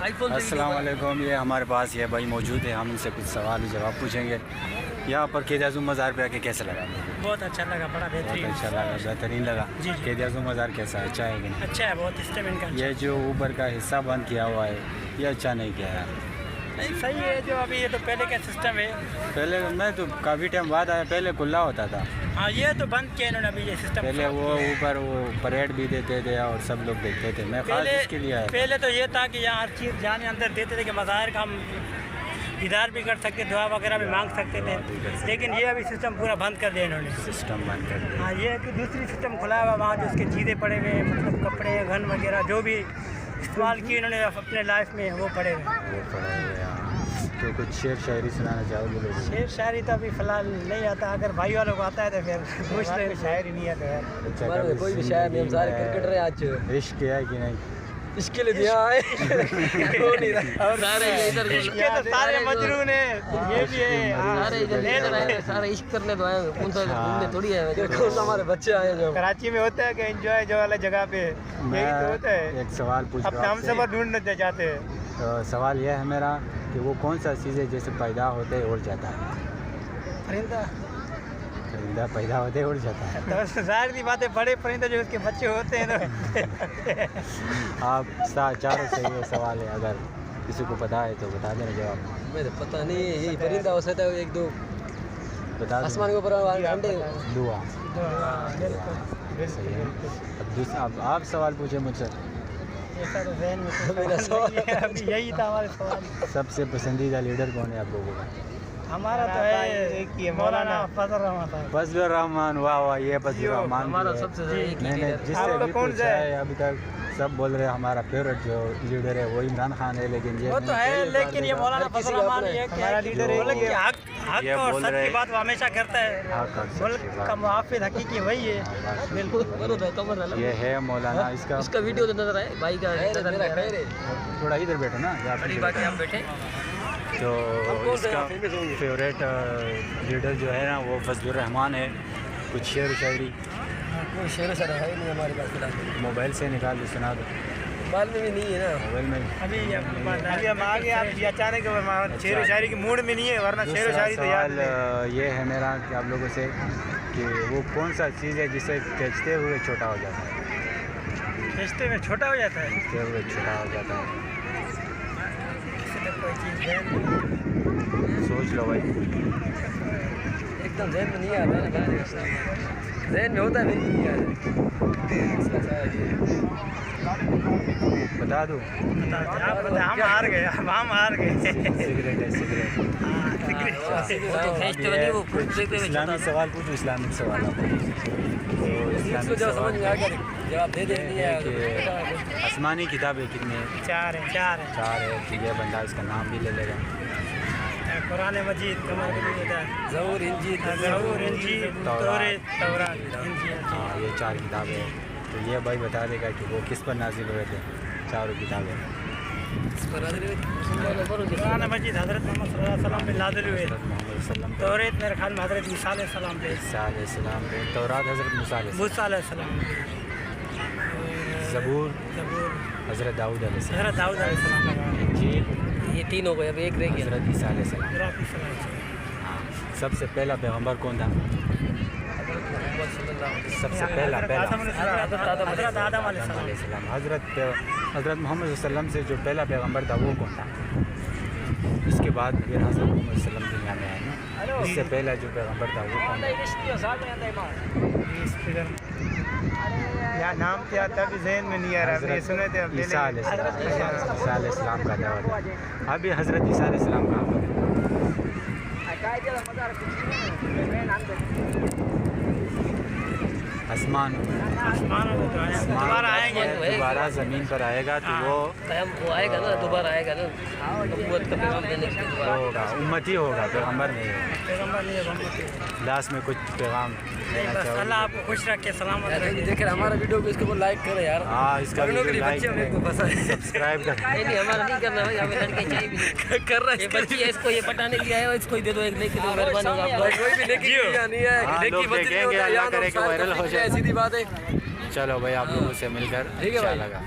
अस्सलाम वालेकुम। ये हमारे पास ये भाई मौजूद है, हम इनसे कुछ सवाल जवाब पूछेंगे। यहाँ पर क़ायद आज़म मज़ार पे आके कैसा लगा? बहुत अच्छा लगा, बड़ा बेहतरीन। बहुत अच्छा लगा, बेहतरीन लगा। जी। क़ायद आज़म मज़ार कैसा है, अच्छा है कि नहीं? अच्छा है, बहुत सिस्टम इनका। ये जो ऊपर का हिस्सा बंद किया हुआ है, ये अच्छा नहीं किया है। नहीं सही है, जो अभी ये तो पहले का सिस्टम है। पहले मैं तो काफ़ी टाइम बाद आया, पहले खुला होता था। हाँ, ये तो बंद किया इन्होंने अभी ये सिस्टम। पहले वो ऊपर वो परेड भी देते थे और सब लोग देखते थे। मैं खास इसके लिए आया। पहले तो ये था कि यहाँ हर चीज़ जाने अंदर देते थे कि मज़ाहिर का हम दीदार भी कर सकते, दुआ वगैरह भी मांग सकते थे, लेकिन ये अभी सिस्टम पूरा बंद कर दिया इन्होंने। सिस्टम बंद कर दिया। हाँ, ये कि दूसरी सिस्टम खुला हुआ, वहाँ जो उसके चीज़ें पड़े हुए हैं, मतलब कपड़े गन वगैरह जो भी इस्तेमाल किए इन्होंने अपने लाइफ में, वो पड़े हुए हैं। तो कुछ शेर शायरी सुनाना चाहोगे लोग? शेर शायरी तो अभी फ़िलहाल नहीं आता, अगर भाई वालों को आता है तो फिर पूछ ले। शायरी नहीं आता यार। अच्छा, कोई भी शायर नहीं, हम सारे क्रिकेटर हैं आज। इश्क किया है कि नहीं? इसके लिए दिया है हो नहीं रहा। और सारे इधर इसके तो सारे मजरून हैं, ये भी है, सारे इधर आए, सारे इश्क करने तो आए, कौन सा घूमने थोड़ी आए। देखो हमारे बच्चे आए जो कराची में होता है कि एंजॉय जो वाला जगह पे यही तो होता है। एक सवाल पूछ अपने हम सब ढूंढने जाते हैं। तो सवाल यह है मेरा कि वो कौन सा चीज़ है जैसे पैदा होते ही उड़ जाता है? परिंदा। परिंदा पैदा होते ही उड़ जाता है। तो जाहिर सी बात है, बड़े परिंदे जो उसके बच्चे होते हैं तो आप चारों से ये सवाल है, अगर किसी को पता है तो बता देना जवाब। मुझे पता नहीं है, यही परिंदा हो सकता है, एक दो बता दो। आसमान के ऊपर अंडे। दुआ। बिल्कुल। अब आप सवाल पूछे मुझसे। ऐसा तो ज़हन में मेरा सवाल अभी यही था हमारे सवाल। सबसे पसंदीदा लीडर कौन है आप लोगों का? हमारा तो है एक ही मौलाना फजल रहमान। फजलुर रहमान। वाह वाह, ये फजलुर रहमान हमारा सबसे मैंने जिससे भी पूछा है अभी तक सब बोल रहे हैं हमारा फेवरेट जो लीडर है वो इमरान खान है, लेकिन ये वो तो है, लेकिन ये मौलाना फजल रहमान ये हमारा लीडर है कि हक ये और बोल सच रहे की बात वो हमेशा करता है। मुल्क का मुहाफिज हकीकी वही है। बिल्कुल। ये है मौलाना। इसका वीडियो तो नजर आए भाई का, थोड़ा इधर बैठो ना, बड़ी बात है, हम बैठे। तो इसका फेवरेट लीडर जो है ना वो फजलुर रहमान है। कुछ शेर शायरी कोई शेर सर है नहीं हमारे पास फिलहाल। मोबाइल से निकाल के सुना दो। मोबाइल में भी नहीं है ना। मोबाइल में अभी हम आ गए, आप अचानक शेर शायरी के मूड में नहीं है, वरना शेर शायरी तो याद सवाल ये है मेरा कि आप लोगों से कि वो कौन सा चीज़ है जिसे खींचते हुए छोटा हो जाता है? खींचते में छोटा हो जाता है। खींचते हुए छोटा हो जाता है। कोई चीज़ सोच लो भाई। एकदम जहन में नहीं आता ना, जहन में होता है फिर नहीं आता। बता दो। हम हार गए, हम हार गए। सिगरेट है, सिगरेट। वो तो खींचते हुए नहीं, वो देखते हुए इस्लामिक सवाल पूछो, इस्लामिक सवाल आप। तो इसको जब समझ में आ गया जवाब दे देंगे। आसमानी किताबें कितनी है? चार है। चार है। तो ये बंदा इसका नाम भी ले लेगा। कुरान मजीद, ज़बूर, इंजील, तौरात, इंजील। हाँ, ये चार किताबें हैं। तो ये भाई बता देगा कि वो किस पर नाजिल हुए थे चारों किताबें? कुरान मजीद हज़रत मोहम्मद सल्लल्लाहु अलैहि वसल्लम पे नाज़िल हुए। तौरात मेरे ख्याल में हज़रत ईसा अलैहिस्सलाम पे। तौरात हज़रत मूसा अलैहिस्सलाम। ज़बूर हज़रत दाऊद अलैहिस्सलाम। इंजील ये तीन हो गए, अब एक रह गया। हज़रत ईसा अलैहिस्सलाम। हाँ, सबसे पहला पैगंबर कौन था? सबसे पहला हज़रत आदम अलैहिस्सलाम। हज़रत मोहम्मद वसल्लम से जो पहला पैगंबर था वो कौन था? इसके बाद फिर हज़रत मोहम्मद वसल्लम दुनिया में आए ना, इससे पहला जो पैगंबर था वो कौन था? या नाम क्या था भी ज़हन में नहीं आ रहा, मैंने सुने थे ईसा अलैहिस्सलाम का दौर था। अभी हज़रत ईसा अलैहिस्सलाम कहाँ पर है? आसमान दोबारा ज़मीन पर आएगा तो वो आएगा ना, दोबारा आएगा ना, नबूवत का पैगाम देने के लिए होगा, उम्मती होगा, पैगंबर नहीं होगा। लास्ट में कुछ पैगाम देना चाहोगे? अल्लाह आपको खुश रखे, सलामत रखे। देख रहे हमारा वीडियो को इसको लाइक करें यार। हाँ, इसका वीडियो लाइक करें, सब्सक्राइब करें। नहीं हमारा नहीं करना भाई, हमें लड़के चाहिए भी कर रहा है। ये बच्ची है, इसको ये पटाने के लिए आया हो, इसको ही दे दो एक नेकी, तो मेहरबानी होगा। कोई भी नेकी नहीं है, नेकी मत देंगे, अल्लाह करे कि वायरल हो जाए, सीधी बात है। चलो भाई, आप लोगों से मिलकर अच्छा लगा।